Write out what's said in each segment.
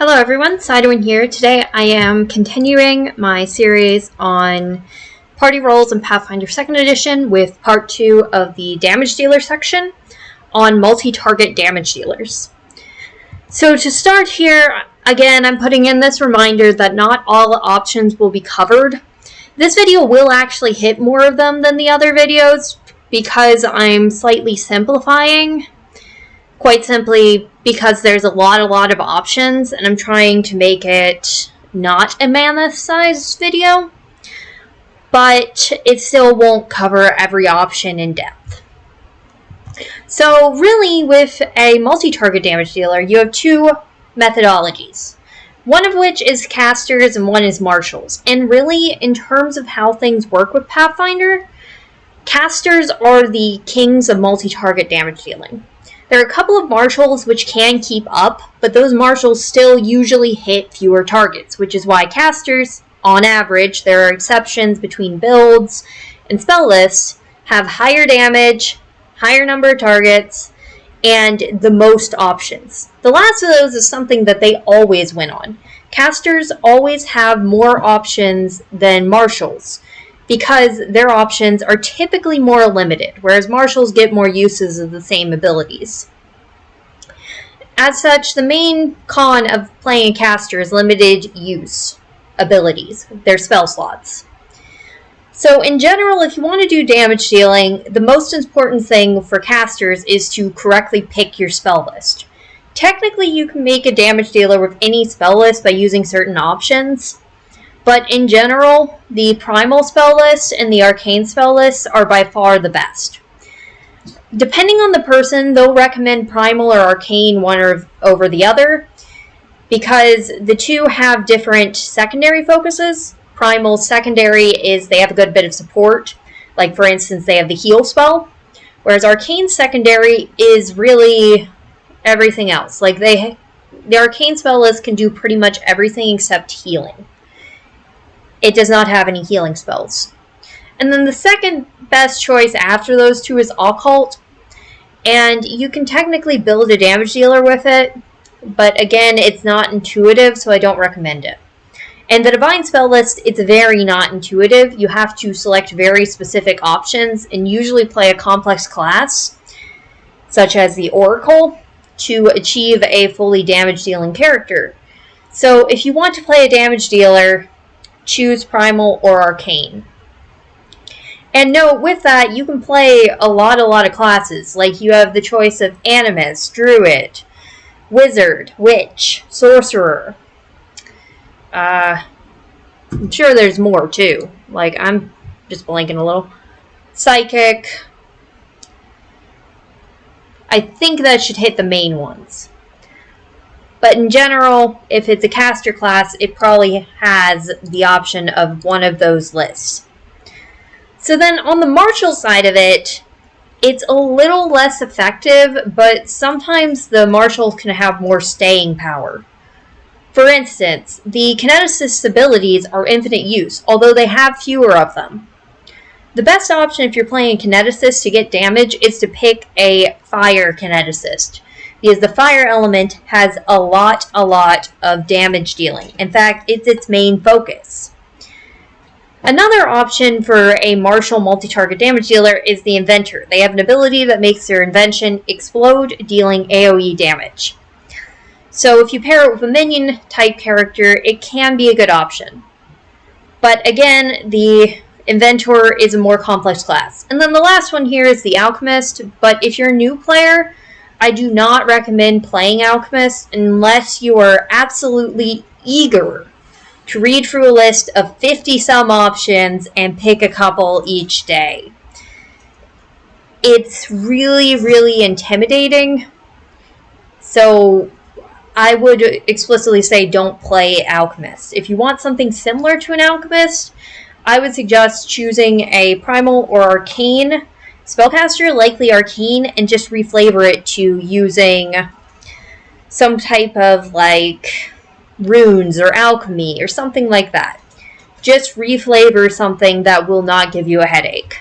Hello everyone, Sidewin here. Today I am continuing my series on party roles in Pathfinder 2nd Edition with part 2 of the damage dealer section on multi-target damage dealers. So to start here, again, I'm putting in this reminder that not all options will be covered. This video will actually hit more of them than the other videos because I'm slightly simplifying. Quite simply because there's a lot of options, and I'm trying to make it not a mammoth-sized video, but it still won't cover every option in depth. So really, with a multi-target damage dealer, you have two methodologies. One of which is casters and one is marshals. And really, in terms of how things work with Pathfinder, casters are the kings of multi-target damage dealing. There are a couple of marshals which can keep up, but those marshals still usually hit fewer targets, which is why casters, on average, there are exceptions between builds and spell lists, have higher damage, higher number of targets, and the most options. The last of those is something that they always win on. Casters always have more options than marshals, because their options are typically more limited, whereas marshals get more uses of the same abilities. As such, the main con of playing a caster is limited use abilities, their spell slots. So in general, if you want to do damage dealing, the most important thing for casters is to correctly pick your spell list. Technically, you can make a damage dealer with any spell list by using certain options, but in general, the primal spell list and the arcane spell lists are by far the best. Depending on the person, they'll recommend primal or arcane one over the other, because the two have different secondary focuses. Primal's secondary is they have a good bit of support, like for instance they have the heal spell, whereas arcane's secondary is really everything else. Like the arcane spell list can do pretty much everything except healing. It does not have any healing spells. And then the second best choice after those two is occult, and you can technically build a damage dealer with it, but again, it's not intuitive, so I don't recommend it. And the divine spell list, it's very not intuitive. You have to select very specific options and usually play a complex class, such as the Oracle, to achieve a fully damage dealing character. So if you want to play a damage dealer, choose primal or arcane. And note, with that, you can play a lot of classes. Like, you have the choice of animist, druid, wizard, witch, sorcerer. I'm sure there's more, too. Like, I'm just blanking a little. Psychic. I think that should hit the main ones. But in general, if it's a caster class, it probably has the option of one of those lists. So then on the martial side of it, it's a little less effective, but sometimes the marshals can have more staying power. For instance, the kineticist abilities are infinite use, although they have fewer of them. The best option if you're playing kineticist to get damage is to pick a fire kineticist, because the fire element has a lot of damage dealing. In fact, it's its main focus. Another option for a martial multi-target damage dealer is the inventor. They have an ability that makes their invention explode, dealing AoE damage. So if you pair it with a minion type character, it can be a good option. But again, the inventor is a more complex class. And then the last one here is the alchemist, but if you're a new player, I do not recommend playing Alchemist unless you are absolutely eager to read through a list of 50-some options and pick a couple each day. It's really intimidating, so I would explicitly say don't play Alchemist. If you want something similar to an Alchemist, I would suggest choosing a primal or arcane spellcaster, likely arcane, and just reflavor it to using some type of like runes or alchemy or something like that. Just reflavor something that will not give you a headache.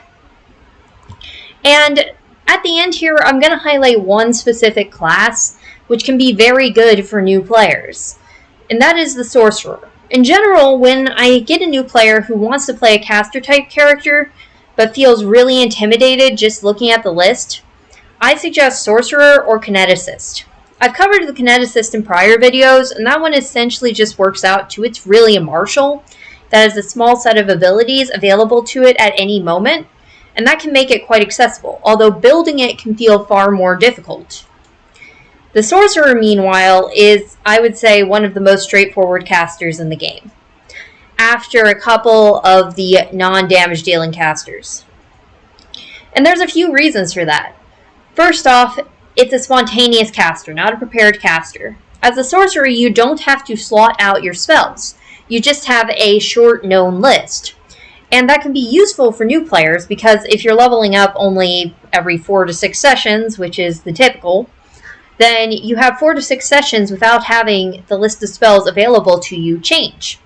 And at the end here, I'm going to highlight one specific class which can be very good for new players. and that is the Sorcerer. In general, when I get a new player who wants to play a caster-type character, but feels really intimidated just looking at the list, I suggest Sorcerer or Kineticist. I've covered the Kineticist in prior videos, and that one essentially just works out to it's really a martial that has a small set of abilities available to it at any moment, and that can make it quite accessible, although building it can feel far more difficult. The Sorcerer, meanwhile, is, I would say, one of the most straightforward casters in the game, after a couple of the non-damage dealing casters. And there's a few reasons for that. First off, it's a spontaneous caster, not a prepared caster. As a Sorcerer, you don't have to slot out your spells. You just have a short known list. And that can be useful for new players because if you're leveling up only every 4 to 6 sessions, which is the typical, then you have 4 to 6 sessions without having the list of spells available to you change.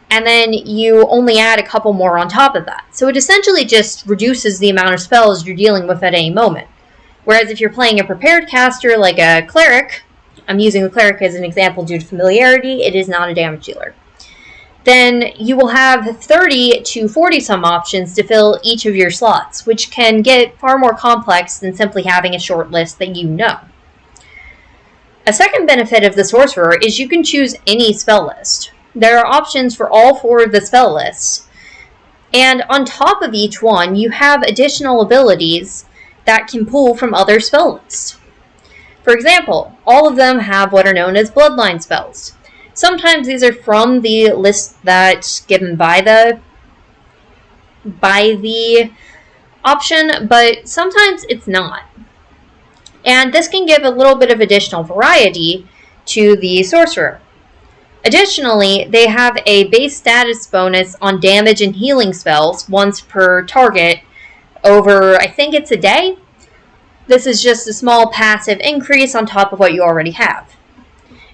And then you only add a couple more on top of that. So it essentially just reduces the amount of spells you're dealing with at any moment. Whereas if you're playing a prepared caster like a cleric, I'm using the cleric as an example due to familiarity, it is not a damage dealer, then you will have 30 to 40 some options to fill each of your slots, which can get far more complex than simply having a short list that you know. A second benefit of the Sorcerer is you can choose any spell list. There are options for all 4 of the spell lists, and on top of each one, you have additional abilities that can pull from other spell lists. For example, all of them have what are known as bloodline spells. Sometimes these are from the list that's given by the option, but sometimes it's not. And this can give a little bit of additional variety to the Sorcerer. Additionally, they have a base status bonus on damage and healing spells once per target over, I think it's a day. This is just a small passive increase on top of what you already have.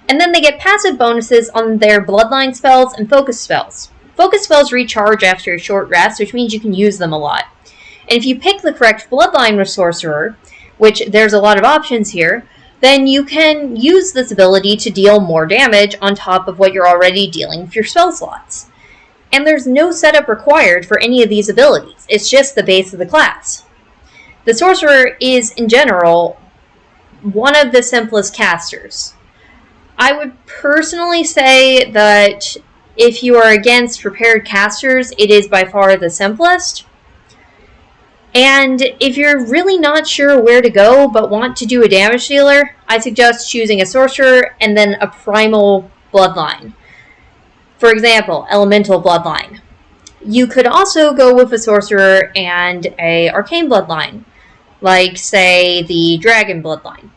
And then they get passive bonuses on their bloodline spells and focus spells. Focus spells recharge after a short rest, which means you can use them a lot. And if you pick the correct bloodline with Sorcerer, which there's a lot of options here, then you can use this ability to deal more damage on top of what you're already dealing with your spell slots. And there's no setup required for any of these abilities. It's just the base of the class. The Sorcerer is, in general, one of the simplest casters. I would personally say that if you are against prepared casters, it is by far the simplest. And if you're really not sure where to go but want to do a damage dealer, I suggest choosing a Sorcerer and then a primal bloodline. For example, elemental bloodline. You could also go with a Sorcerer and a arcane bloodline, like, say, the dragon bloodline.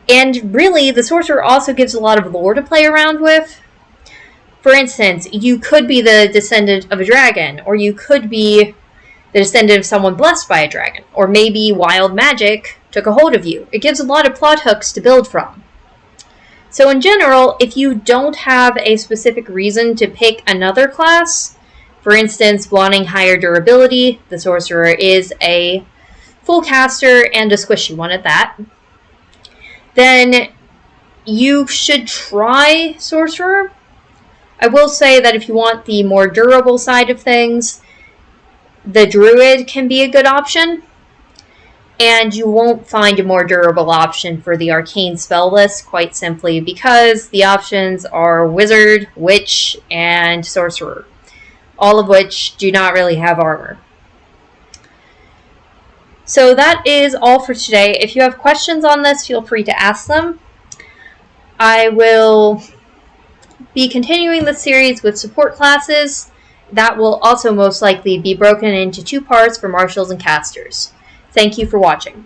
And really, the Sorcerer also gives a lot of lore to play around with. For instance, you could be the descendant of a dragon, or you could be the descendant of someone blessed by a dragon, or maybe wild magic took a hold of you. It gives a lot of plot hooks to build from. So in general, if you don't have a specific reason to pick another class, for instance, wanting higher durability, the Sorcerer is a full caster and a squishy one at that, then you should try Sorcerer. I will say that if you want the more durable side of things, the Druid can be a good option, and you won't find a more durable option for the arcane spell list, quite simply because the options are Wizard, Witch, and Sorcerer, all of which do not really have armor. So that is all for today. If you have questions on this, feel free to ask them. I will be continuing the series with support classes. That will also most likely be broken into 2 parts for marshals and casters. Thank you for watching.